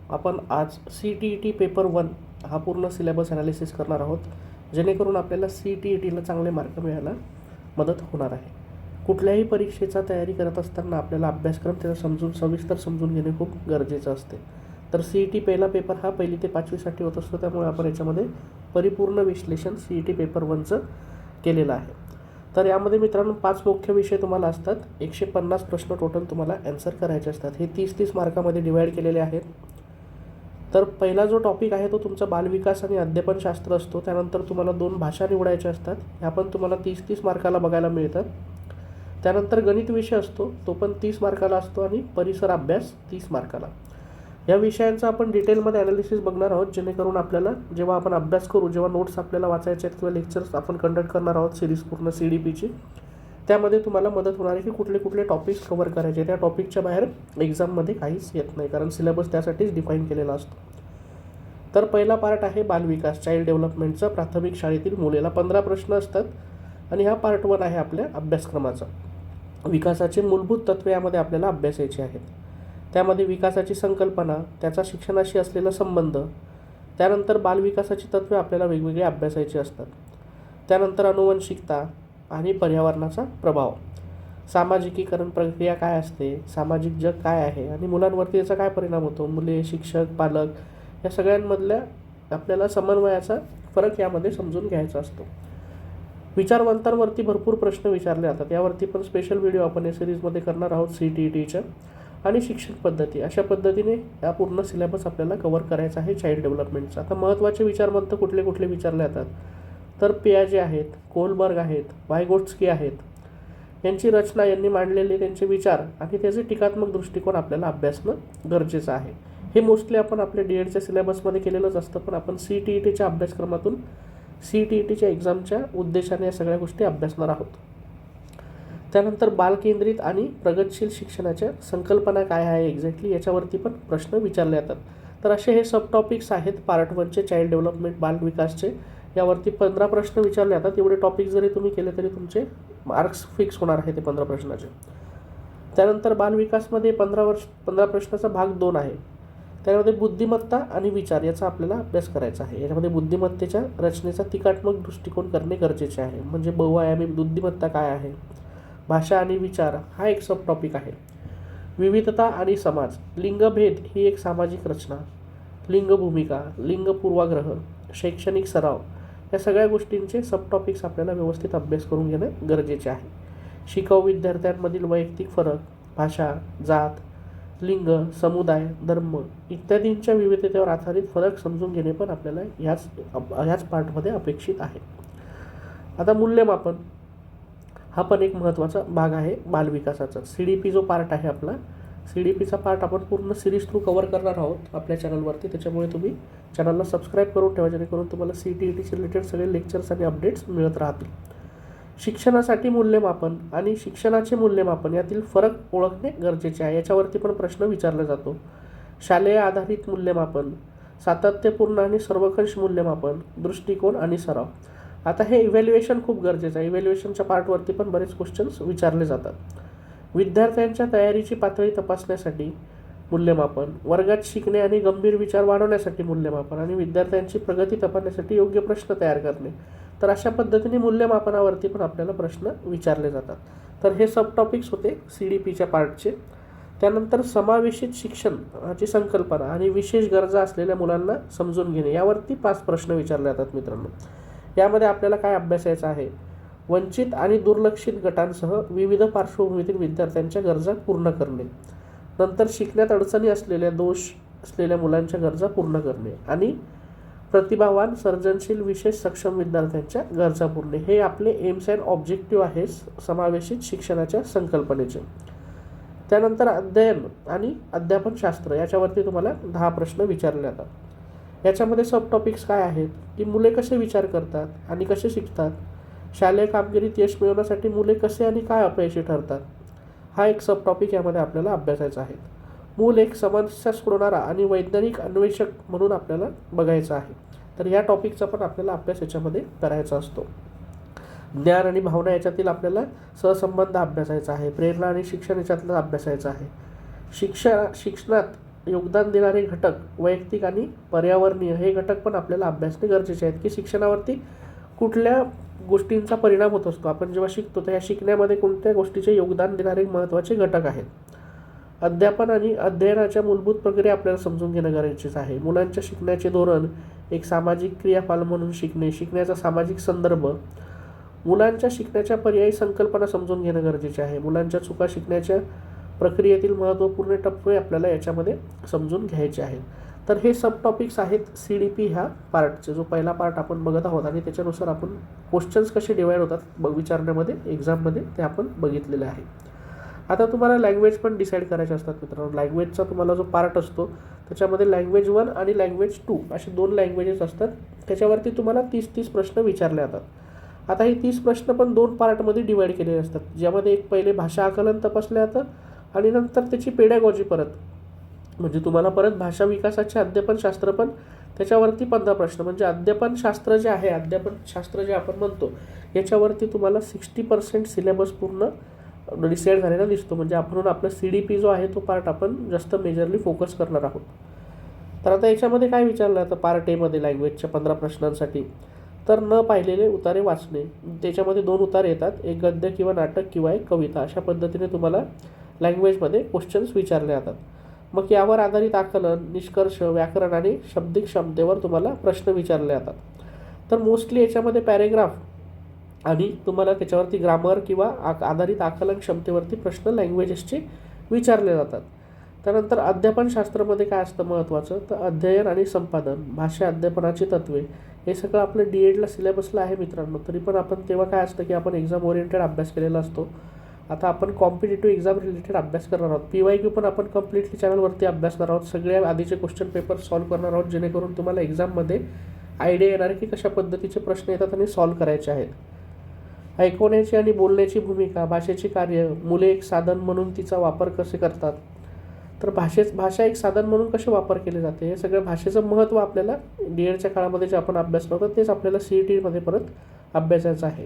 आपण आज CTET paper 1 हा पूर्ण सिलेबस ॲनालिसिस करणार आहोत, जेणेकरून आपल्याला CTETला चांगले मार्क मिळायला मदत होणार आहे. कुठल्याही परीक्षेचा तयारी करत असताना आपल्याला अभ्यासक्रम त्याचा सविस्तर समजून घेणे खूप गरजेचं असते. तर CET पहिला पेपर हा 1ली ते 5वीसाठी होत असतो, त्यामुळे आपण याच्यामध्ये परिपूर्ण विश्लेषण CET पेपर 1चं केलेलं आहे. तर यामध्ये मित्रांनो 5 मुख्य विषय तुम्हाला असतात. 150 प्रश्न टोटल तुम्हाला ॲन्सर करायचे असतात. हे 30-30 मार्कामध्ये डिवाईड केलेले आहेत. तर पहिला जो टॉपिक आहे तो तुमचा बालविकास आणि अध्यापनशास्त्र असतो. त्यानंतर तुम्हाला 2 भाषा निवडायच्या असतात. ह्या पण तुम्हाला 30-30 मार्काला बघायला मिळतात. त्यानंतर गणित विषय असतो, तो पण 30 मार्काला असतो आणि परिसर अभ्यास 30 मार्काला. या विषयांचं आपण डिटेलमध्ये ॲनालिसिस बघणार आहोत, जेणेकरून आपल्याला जेव्हा आपण अभ्यास करू, जेव्हा नोट्स आपल्याला वाचायचे आहेत किंवा लेक्चर्स आपण कंडक्ट करणार आहोत सिरीज पूर्ण CDPची, त्यामध्ये तुम्हाला मदत होणार आहे की कुठले कुठले टॉपिक्स कव्हर करायचे. त्या टॉपिकच्या बाहेर एक्झाममध्ये काहीच येत नाही, कारण सिलेबस त्यासाठीच डिफाईन केलेला असतो. तर पहिला पार्ट आहे बालविकास, चाइल्ड डेव्हलपमेंटचा. प्राथमिक शाळेतील मुलेला 15 प्रश्न असतात आणि हा पार्ट 1 आहे आपल्या अभ्यासक्रमाचा. विकासाचे मूलभूत तत्त्वे यामध्ये आपल्याला अभ्यासायचे आहेत. त्यामध्ये विकासाची संकल्पना, त्याचा शिक्षणाशी असलेला संबंध, त्यानंतर बालविकासाची तत्त्वे आपल्याला वेगवेगळे अभ्यासायची असतात. त्यानंतर अनुवंशिकता आणि पर्यावरणाचा प्रभाव, सामाजिकीकरण प्रक्रिया काय असते, सामाजिक जग काय आहे आणि मुलांवरती याचा काय परिणाम होतो, मुले, शिक्षक, पालक या सगळ्यांमधल्या आपल्याला समन्वयाचा फरक यामध्ये समजून घ्यायचा असतो. विचारवंतांवरती भरपूर प्रश्न विचारले जातात. यावरती पण स्पेशल व्हिडिओ आपण या सिरीजमध्ये करणार आहोत CTETच्या. आणि शिक्षण पद्धती, अशा पद्धतीने या पूर्ण सिलेबस आपल्याला कव्हर करायचा आहे चाइल्ड डेव्हलपमेंटचा. आता महत्त्वाचे विचारवंत कुठले कुठले विचारले जातात, तर पियाजे आहेत, कोलबर्ग आहेत, वायगोट्स्की आहेत. यांची रचना, यांनी मांडलेले त्यांचे विचार आणि त्याचे टीकात्मक दृष्टिकोन आपल्याला अभ्यासणं गरजेचं आहे. हे मोस्टली आपण आपल्या DEDच्या सिलेबसमध्ये केलेलंच असतं, पण आपण CTETच्या अभ्यासक्रमातून CTETच्या एक्झामच्या उद्देशाने या सगळ्या गोष्टी अभ्यासणार आहोत. त्यानंतर बालकेंद्रित आणि प्रगतशील शिक्षणाच्या संकल्पना काय आहे एक्झॅक्टली, याच्यावरती पण प्रश्न विचारले जातात. तर असे हे सब टॉपिक्स आहेत पार्ट 1चे चाइल्ड डेव्हलपमेंट बालविकासचे. यावरती 15 प्रश्न विचारले जातात. एवढे टॉपिक जरी तुम्ही केले तरी तुमचे मार्क्स फिक्स होणार आहे ते 15 प्रश्नाचे. त्यानंतर बालविकासमध्ये 15 प्रश्नाचा भाग 2 आहे. त्यामध्ये बुद्धिमत्ता आणि विचार याचा आपल्याला अभ्यास करायचा आहे. याच्यामध्ये बुद्धिमत्तेच्या रचनेचा टीकात्मक दृष्टिकोन करणे गरजेचे आहे. म्हणजे बहुआयामी बुद्धिमत्ता काय आहे, भाषा आणि विचार हा एक सब टॉपिक आहे. विविधता आणि समाज, लिंगभेद ही एक सामाजिक रचना, लिंग भूमिका, लिंग पूर्वाग्रह, शैक्षणिक सराव या सगळ्या गोष्टींचे सब टॉपिक्स आपल्याला व्यवस्थित अभ्यास करून घेणं गरजेचे आहे. शिकाऊ विद्यार्थ्यांमधील वैयक्तिक फरक, भाषा, जात, लिंग, समुदाय, धर्म इत्यादींच्या विविधतेवर आधारित फरक समजून घेणे पण आपल्याला ह्याच पार्टमध्ये अपेक्षित आहे. आता मूल्यमापन हा पण एक महत्त्वाचा भाग आहे बालविकासाचा. CDP जो पार्ट आहे आपला, CDPचा पार्ट आपण पूर्ण सिरीज थ्रू कव्हर करणार आहोत आपल्या चॅनलवरती. त्याच्यामुळे तुम्ही चॅनलला सबस्क्राईब करून ठेवा, जेणेकरून तुम्हाला CTETचे रिलेटेड सगळे लेक्चर्स आणि अपडेट्स मिळत राहतील. शिक्षणासाठी मूल्यमापन आणि शिक्षणाचे मूल्यमापन यातील फरक ओळखणे गरजेचे आहे. याच्यावरती पण प्रश्न विचारला जातो. शालेय आधारित मूल्यमापन, सातत्यपूर्ण आणि सर्वंकष मूल्यमापन, दृष्टिकोन आणि सराव. आता हे इव्हॅल्युएशन खूप गरजेचं आहे. इव्हॅल्युएशनच्या पार्टवरती पण बरेच क्वेश्चन्स विचारले जातात. विद्यार्थ्यांच्या तयारीची पातळी तपासण्यासाठी मूल्यमापन, वर्गात शिकणे आणि गंभीर विचार वाढवण्यासाठी मूल्यमापन आणि विद्यार्थ्यांची प्रगती तपासण्यासाठी योग्य प्रश्न तयार करणे. तर अशा पद्धतीने मूल्यमापनावरती पण आपल्याला प्रश्न विचारले जातात. तर हे सब टॉपिक्स होते CDPच्या पार्टचे. त्यानंतर समावेशित शिक्षणाची संकल्पना आणि विशेष गरजा असलेल्या मुलांना समजून घेणे, यावरती 5 प्रश्न विचारले जातात मित्रांनो. यामध्ये आपल्याला काय अभ्यासायचं आहे, वंचित आणि दुर्लक्षित गटांसह विविध पार्श्वभूमीतील विद्यार्थ्यांच्या गरजा पूर्ण करणे. नंतर शिकण्यात अडचणी असलेल्या, दोष असलेल्या मुलांच्या गरजा पूर्ण करणे आणि प्रतिभावान, सर्जनशील, विशेष सक्षम विद्यार्थ्यांच्या गरजा पूर्ण. हे आपले एम्स अँड ऑब्जेक्टिव्ह आहे समावेशित शिक्षणाच्या संकल्पनेचे. त्यानंतर अध्ययन आणि अध्यापनशास्त्र, याच्यावरती तुम्हाला 10 प्रश्न विचारले जातात. याच्यामध्ये सब टॉपिक्स काय आहेत, की मुले कसे विचार करतात आणि कसे शिकतात, शालेय कामगिरीत यश मिळवण्यासाठी मुले कसे आणि काय अपयशी ठरतात, हा एक सब टॉपिक यामध्ये आपल्याला अभ्यासायचा आहे. मूल एक समस्या सोडवणारा आणि वैज्ञानिक अन्वेषक म्हणून आपल्याला बघायचं आहे. तर या टॉपिकचा पण आपल्याला अभ्यास याच्यामध्ये करायचा असतो. ज्ञान आणि भावना याच्यातील आपल्याला सहसंबंध अभ्यासायचा आहे. प्रेरणा आणि शिक्षण याच्यातलं अभ्यासायचं आहे. शिक्षणात योगदान देणारे घटक वैयक्तिक आणि पर्यावरणीय हे घटक पण आपल्याला अभ्यासणे गरजेचे आहेत, की शिक्षणावरती कुठल्या गोष्टींचा परिणाम होत असतो. आपण जेव्हा शिकतो तर ह्या शिकण्यामध्ये कोणत्या गोष्टीचे योगदान देणारे महत्त्वाचे घटक आहेत. अध्यापन आणि अध्ययनाच्या मूलभूत प्रक्रिया आपल्याला समजून घेणं गरजेचं आहे. मुलांच्या शिकण्याचे धोरण, एक सामाजिक क्रियापाल म्हणून शिकणे, शिकण्याचा सामाजिक संदर्भ, मुलांच्या शिकण्याच्या पर्यायी संकल्पना समजून घेणं गरजेचे आहे. मुलांच्या चुका शिकण्याच्या प्रक्रियेतील महत्त्वपूर्ण टप्पे आपल्याला याच्यामध्ये समजून घ्यायचे आहेत. तर हे सब टॉपिक्स आहेत CDP ह्या पार्टचे. जो पहिला पार्ट आपण बघत आहोत आणि त्याच्यानुसार आपण क्वेश्चन्स कसे डिवाईड होतात विचारण्यामध्ये एक्झाममध्ये ते आपण बघितलेले आहे. आता तुम्हाला लँग्वेज पण डिसाईड करायचे असतात मित्रांनो. लँग्वेजचा तुम्हाला जो पार्ट असतो त्याच्यामध्ये लँग्वेज 1 आणि लँग्वेज 2 असे 2 लँग्वेजेस असतात. त्याच्यावरती तुम्हाला 30 प्रश्न विचारले जातात. आता हे 30 प्रश्न पण 2 पार्टमध्ये डिवाईड केलेले असतात, ज्यामध्ये एक पहिले भाषा आकलन तपासलं जातं आणि नंतर त्याची पेडॅगॉजी परत, म्हणजे तुम्हाला परत भाषा विकासाचे अध्यापनशास्त्र पण त्याच्यावरती 15 प्रश्न, म्हणजे अध्यापनशास्त्र जे आहे, अध्यापनशास्त्र जे आपण म्हणतो याच्यावरती तुम्हाला 60% सिलेबस पूर्ण डिसाईड झालेला दिसतो. म्हणजे आपण आपला CDP जो आहे तो पार्ट आपण जास्त मेजरली फोकस करणार आहोत. तर आता याच्यामध्ये काय विचारलं जातं पार्ट Aमध्ये लँग्वेजच्या 15 प्रश्नांसाठी, तर न पाहिलेले उतारे वाचणे. त्याच्यामध्ये 2 उतारे येतात, एक गद्य किंवा नाटक किंवा एक कविता. अशा पद्धतीने तुम्हाला लँग्वेजमध्ये क्वेश्चन्स विचारले जातात. मग यावर आधारित आकलन, निष्कर्ष, व्याकरण आणि शब्दिक क्षमतेवर तुम्हाला प्रश्न विचारले जातात. तर मोस्टली याच्यामध्ये पॅरेग्राफ आणि तुम्हाला त्याच्यावरती ग्रामर किंवा आधारित आकलन क्षमतेवरती प्रश्न लँग्वेजेसचे विचारले जातात. त्यानंतर अध्यापनशास्त्रामध्ये काय असतं महत्त्वाचं, तर अध्ययन आणि संपादन, भाषा अध्यापनाची तत्त्वे, हे सगळं आपलं D.Edला सिलेबसला आहे मित्रांनो. तरी पण आपण तेव्हा काय असतं की आपण एक्झाम ओरिएंटेड अभ्यास केलेला असतो. आता आपण कॉम्पिटेटिव्ह एक्झाम रिलेटेड अभ्यास करणार आहोत. PYQ पण आपण कम्प्लिटली चॅनलवरती अभ्यासणार आहोत. सगळे आधीचे क्वेश्चन पेपर सॉल्व्ह करणार आहोत, जेणेकरून तुम्हाला एक्झाममध्ये आयडिया येणार की कशा पद्धतीचे प्रश्न येतात आणि सॉल्व्ह करायचे आहेत. ऐकवण्याची आणि बोलण्याची भूमिका, भाषेची कार्य, मुले एक साधन म्हणून तिचा वापर कसे करतात, तर भाषा एक साधन म्हणून कसे वापर केले जाते, हे सगळं भाषेचं महत्त्व आपल्याला D.Edच्या काळामध्ये जे आपण अभ्यासलं होतं तेच आपल्याला CETमध्ये परत अभ्यासायचं आहे.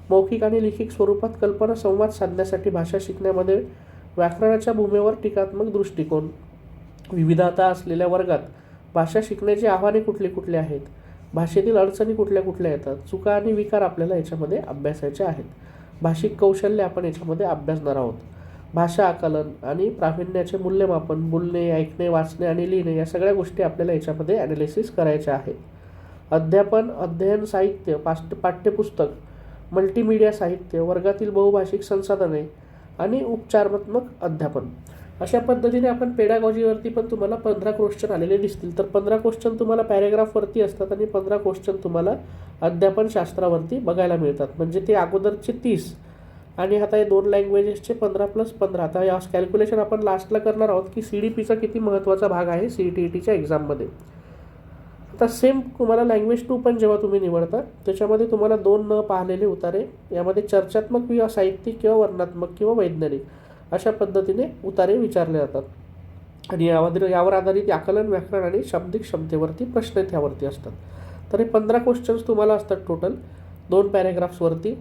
मौखिक आणि लिखित स्वरूपात कल्पना संवाद साधण्यासाठी भाषा शिकण्यामध्ये व्याकरणाच्या भूमीवर टीकात्मक दृष्टिकोन, विविधता असलेल्या वर्गात भाषा शिकण्याची आव्हाने कुठली कुठली आहेत, भाषेतील अडचणी कुठल्या कुठल्या येतात, चुका आणि विकार आपल्याला याच्यामध्ये अभ्यासायचे आहेत. भाषिक कौशल्य आपण याच्यामध्ये अभ्यासणार आहोत. भाषा आकलन आणि प्रावीण्याचे मूल्यमापन, बोलणे, ऐकणे, वाचणे आणि लिहिणे या सगळ्या गोष्टी आपल्याला याच्यामध्ये ॲनालिसिस करायच्या आहेत. अध्यापन, अध्ययन साहित्य, पाठ्यपुस्तक, मल्टीमीडिया साहित्य, वर्गातील बहुभाषिक संसाधने आणि उपचारात्मक अध्यापन, अशा पद्धतीने आपण पेडागॉजीवरती पण तुम्हाला 15 क्वेश्चन आलेले दिसतील. तर 15 क्वेश्चन तुम्हाला पॅरेग्राफवरती असतात आणि 15 क्वेश्चन तुम्हाला अध्यापनशास्त्रावरती बघायला मिळतात. म्हणजे ते अगोदरचे 30 आणि आता हे 2 लँग्वेजेसचे 15 + 15. आता या कॅल्क्युलेशन आपण लास्टला करणार आहोत की CDPचा किती महत्त्वाचा भाग आहे CET-ETच्या एक्झाममध्ये. आता सेम तुम्हाला लँग्वेज 2 पण जेव्हा तुम्ही निवडता त्याच्यामध्ये तुम्हाला 2 न पाहिलेले उतारे, यामध्ये चर्चात्मक किंवा साहित्यिक किंवा वर्णनात्मक किंवा वैज्ञानिक अशा पद्धतीने उतारे विचारले जातात. आणि यावर आधारित आकलन, व्याकरण आणि शाब्दिक क्षमतेवरती प्रश्न त्यावरती असतात. तर हे 15 क्वेश्चन्स तुम्हाला असतात टोटल 2 पॅरेग्राफ्सवरती.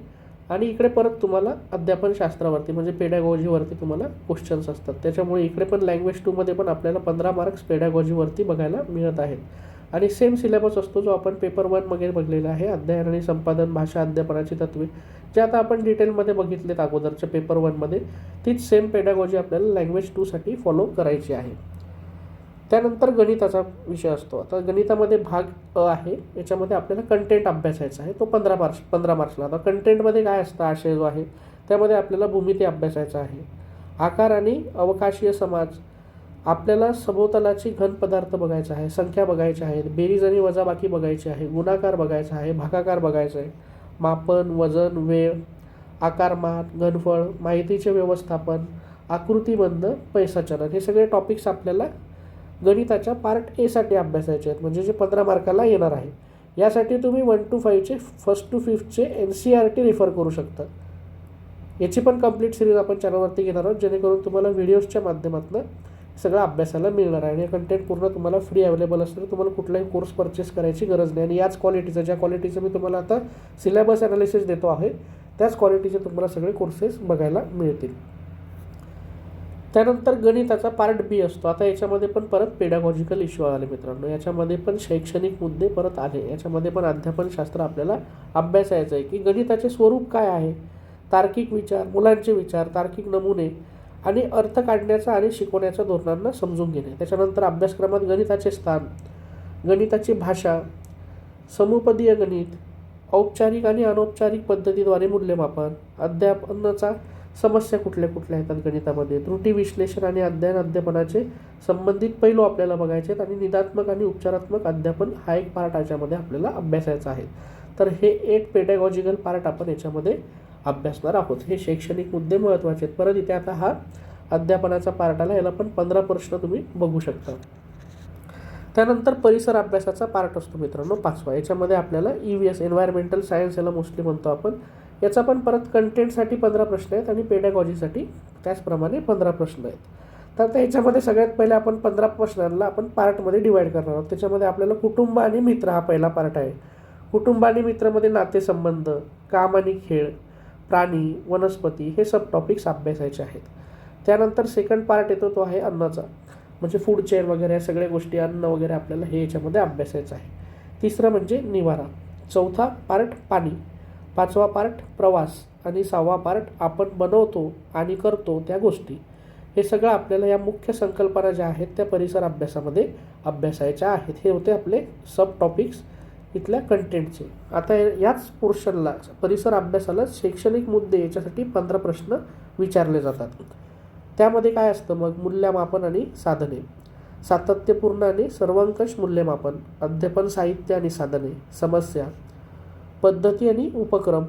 आणि इकडे परत तुम्हाला अध्यापनशास्त्रावरती म्हणजे पेडॅगॉजीवरती तुम्हाला क्वेश्चन्स असतात. त्याच्यामुळे इकडे पण लँग्वेज 2मध्ये पण आपल्याला 15 मार्क्स पेडॅगॉजीवरती बघायला मिळत आहेत. आणि सेम सिलेबस असतो जो आपण पेपर 1मध्ये बघलेला आहे, अध्ययन आणि संपादन, भाषा अध्यापनाची तत्त्वे, जे आता आपण डिटेलमध्ये बघितलेत अगोदरच्या पेपर 1मध्ये, तीच सेम पेडॅगॉजी आपल्याला लँग्वेज 2साठी फॉलो करायची आहे. त्यानंतर गणिताचा विषय असतो. आता गणितामध्ये भाग अ आहे, याच्यामध्ये आपल्याला कंटेंट अभ्यासायचा आहे, तो 15 मार्क्सला. आता कंटेंटमध्ये काय असतं, आशय जो आहे त्यामध्ये आपल्याला भूमिती अभ्यासायचा आहे. आकार आणि अवकाशीय समाज, आपल्याला सभोवतालाची घन पदार्थ बघायचा आहे, संख्या बघायच्या आहेत, बेरीज आणि वजाबाकी बघायची आहे, गुणाकार बघायचा आहे, भागाकार बघायचा आहे, मापन, वजन, वेळ, आकारमान, घनफळ, माहितीचे व्यवस्थापन, आकृतिबंध, पैसा चलन, हे सगळे टॉपिक्स आपल्याला गणिताच्या पार्ट Aसाठी अभ्यासायचे आहेत, म्हणजे जे 15 मार्काला येणार आहे. यासाठी तुम्ही 1 to 5चे 1st to 5thचे NCERT refer करू शकता. याची पण कंप्लीट सिरीज आपण चॅनलवरती घेणार आहोत, जेणेकरून तुम्हाला व्हिडिओजच्या माध्यमातून सगळं अभ्यासाला मिळणार आहे. आणि कंटेंट पूर्ण तुम्हाला फ्री अवेलेबल असतं, तुम्हाला कुठलाही कोर्स परचेस करायची गरज नाही. आणि याच क्वालिटीचं, ज्या क्वालिटीचं मी तुम्हाला आता सिलेबस ॲनालिसिस देतो आहे, त्याच क्वालिटीचे तुम्हाला सगळे कोर्सेस बघायला मिळतील. त्यानंतर गणिताचा पार्ट बी असतो. आता याच्यामध्ये पण परत पेडागॉजिकल इश्यू आले मित्रांनो, याच्यामध्ये पण शैक्षणिक मुद्दे परत आले. याच्यामध्ये पण अध्यापनशास्त्र आपल्याला अभ्यासायचं आहे की गणिताचे स्वरूप काय आहे, तार्किक विचार, मुलांचे विचार, तार्किक नमुने आणि अर्थ काढण्याचा आणि शिकवण्याच्या धोरणांना समजून घेणे. त्याच्यानंतर अभ्यासक्रमात गणिताचे स्थान, गणिताची भाषा, समुपदीय गणित, औपचारिक आणि अनौपचारिक पद्धतीद्वारे मूल्यमापन, अध्यापनाचा समस्या कुठल्या कुठल्या येतात गणितामध्ये, त्रुटी विश्लेषण आणि अध्यापनाचे संबंधित पैलू आपल्याला बघायचे आहेत आणि निदात्मक आणि उपचारात्मक अध्यापन हा एक पार्ट याच्यामध्ये आपल्याला अभ्यासायचा आहे. तर हे 8 पेडॅगॉजिकल पार्ट आपण याच्यामध्ये अभ्यासणार आहोत. हे शैक्षणिक मुद्दे महत्त्वाचे आहेत. परत इथे आता हा अध्यापनाचा पार्ट आला, याला पण 15 प्रश्न तुम्ही बघू शकता. त्यानंतर परिसर अभ्यासाचा पार्ट असतो मित्रांनो 5वा. याच्यामध्ये आपल्याला EVS एन्व्हायरमेंटल सायन्स याला मोस्टली म्हणतो आपण. याचा पण परत कंटेंटसाठी 15 प्रश्न आहेत आणि पेडॅगॉजीसाठी त्याचप्रमाणे 15 प्रश्न आहेत. तर आता याच्यामध्ये सगळ्यात पहिले आपण 15 प्रश्नांना आपण पार्टमध्ये डिवाईड करणार आहोत. त्याच्यामध्ये आपल्याला कुटुंब आणि मित्र हा पहिला पार्ट आहे. कुटुंब आणि मित्रमध्ये नातेसंबंध, काम आणि खेळ, प्राणी, वनस्पती हे सब टॉपिक्स अभ्यासायचे आहेत. त्यानंतर सेकंड पार्ट येतो तो आहे अन्नाचा, म्हणजे फूड चेन वगैरे या सगळ्या गोष्टी, अन्न वगैरे आपल्याला हे याच्यामध्ये अभ्यासायचं आहे. तिसरं म्हणजे निवारा, चौथा पार्ट पाणी, 5वा पार्ट प्रवास आणि 6वा पार्ट आपण बनवतो आणि करतो त्या गोष्टी. हे सगळं आपल्याला या मुख्य संकल्पना ज्या आहेत त्या परिसर अभ्यासामध्ये अभ्यासायच्या आहेत. हे होते आपले सब टॉपिक्स इथल्या कंटेंटचे. आता याच पोर्शनला परिसर अभ्यासाला शैक्षणिक मुद्दे याच्यासाठी 15 प्रश्न विचारले जातात. त्यामध्ये काय असतं मग, मूल्यमापन आणि साधने, सातत्यपूर्ण आणि सर्वंकष मूल्यमापन, अध्यापन साहित्य आणि साधने, समस्या, पद्धती आणि उपक्रम,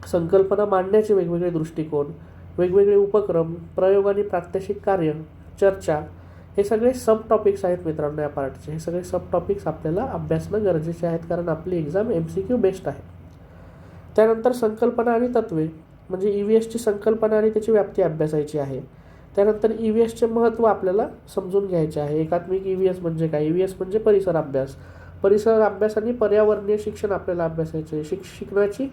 संकल्पना मांडण्याचे वेगवेगळे दृष्टिकोन, वेगवेगळे उपक्रम, प्रयोग आणि प्रात्यक्षिक कार्य, चर्चा, हे सगळे सब टॉपिक्स आहेत मित्रांनो या पार्टचे. हे सगळे सब टॉपिक्स आपल्याला अभ्यासणं गरजेचे आहेत कारण आपली एक्झाम MCQ बेस्ड आहे. त्यानंतर संकल्पना आणि तत्वे, म्हणजे EVSची संकल्पना आणि त्याची व्याप्ती अभ्यासायची आहे. त्यानंतर EVSचे महत्त्व आपल्याला समजून घ्यायचे आहे. एकात्मिक EVS म्हणजे काय, EVS म्हणजे परिसर अभ्यास, परिसर अभ्यास आणि पर्यावरणीय शिक्षण आपल्याला अभ्यासायचे. शिक्षणाची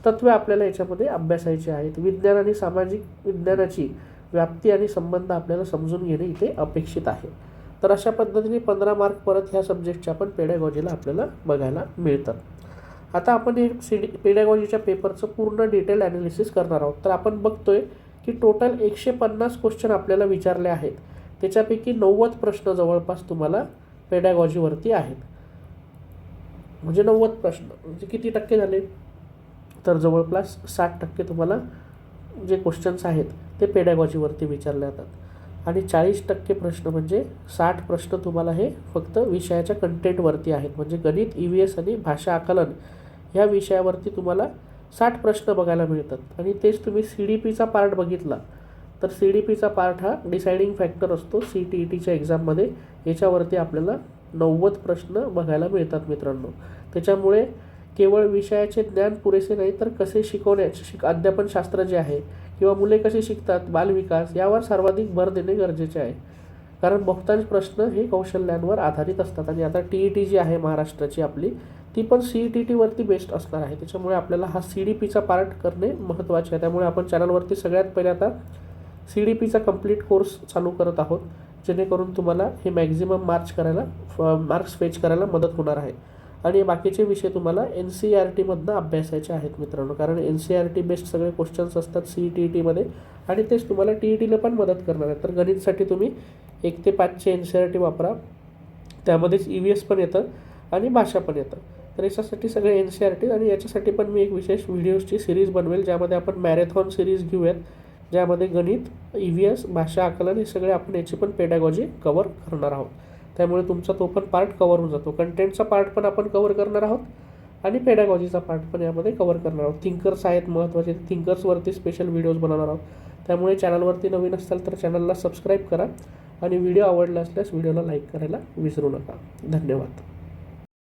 तत्त्वे आपल्याला याच्यामध्ये अभ्यासायची आहेत. विज्ञान आणि सामाजिक विज्ञानाची व्याप्ती आणि संबंध आपल्याला समजून घेणे इथे अपेक्षित आहे. तर अशा पद्धतीने 15 मार्क परत ह्या सब्जेक्टच्या आपण पेडॅगॉजीला आपल्याला बघायला मिळतात. आता आपण हे पेडॅगॉजीच्या पेपरचं पूर्ण डिटेल ॲनालिसिस करणार आहोत. तर आपण बघतोय की टोटल 150 क्वेश्चन आपल्याला विचारले आहेत. त्याच्यापैकी 90 प्रश्न जवळपास तुम्हाला पेडॅगॉजीवरती आहेत. म्हणजे 90 प्रश्न म्हणजे किती टक्के झाले, तर जवळपास 60% तुम्हाला जे क्वेश्चन्स आहेत ते पेडॅगॉजीवरती विचारले जातात आणि 40% प्रश्न म्हणजे 60 प्रश्न तुम्हाला हे फक्त विषयाच्या कंटेंटवरती आहेत. म्हणजे गणित, EVS आणि भाषा आकलन ह्या विषयावरती तुम्हाला 60 प्रश्न बघायला मिळतात आणि तेच तुम्ही CDPचा पार्ट बघितला तर CDPचा पार्ट हा डिसाइडिंग फॅक्टर असतो CTETच्या एक्झाममध्ये. याच्यावरती आपल्याला 90 प्रश्न बघायला मिळतात मित्रांनो. त्याच्यामुळे केवळ विषयाचे ज्ञान पुरेसे नाही तर कसे शिकवण्याचे अध्यापनशास्त्र जे आहे किंवा मुले कशी शिकतात, बालविकास यावर सर्वाधिक भर देणे गरजेचे आहे. कारण बहुतांश प्रश्न हे कौशल्यांवर आधारित असतात आणि आता TET जी आहे महाराष्ट्राची आपली ती पण CTETवरती बेस्ड असणार आहे. त्याच्यामुळे आपल्याला हा CDPचा पार्ट करणे महत्त्वाचे आहे. त्यामुळे आपण चॅनलवरती सगळ्यात पहिले आता CDPचा कंप्लीट कोर्स चालू करत आहोत जेणेकरून तुम्हाला हे मॅक्झिमम मार्क्स फेच करायला मदत होणार आहे. आणि बाकीचे विषय तुम्हाला NCERTमधनं अभ्यासायचे आहेत मित्रांनो. कारण NCERT बेस्ड सगळे क्वेश्चन्स असतात CTETमध्ये आणि तेच तुम्हाला TETला पण मदत करणार आहे. तर गणितसाठी तुम्ही 1 ते 5चे NCERT वापरा, त्यामध्येच EVS पण येतं आणि भाषा पण येतं. तर याच्यासाठी सगळे NCERT आणि याच्यासाठी पण मी एक विशेष व्हिडिओजची सिरीज बनवेल ज्यामध्ये आपण मॅरेथॉन सिरीज घेऊयात, ज्यामध्ये गणित, EVS, भाषा आकलन हे सगळे आपण याची पण पेडॅगॉजी कव्हर करणार आहोत. त्यामुळे तुमचा तो पण पार्ट कव्हर होऊन जातो. कंटेंटचा पार्ट पण आपण कव्हर करणार आहोत आणि पेडॅगॉजीचा पार्ट पण यामध्ये कव्हर करणार आहोत. थिंकर्स आहेत महत्त्वाचे, थिंकर्सवरती स्पेशल व्हिडिओज बनवणार आहोत. त्यामुळे चॅनलवरती नवीन असाल तर चॅनलला सबस्क्राईब करा आणि व्हिडिओ आवडला असल्यास व्हिडिओला लाईक करायला विसरू नका. धन्यवाद.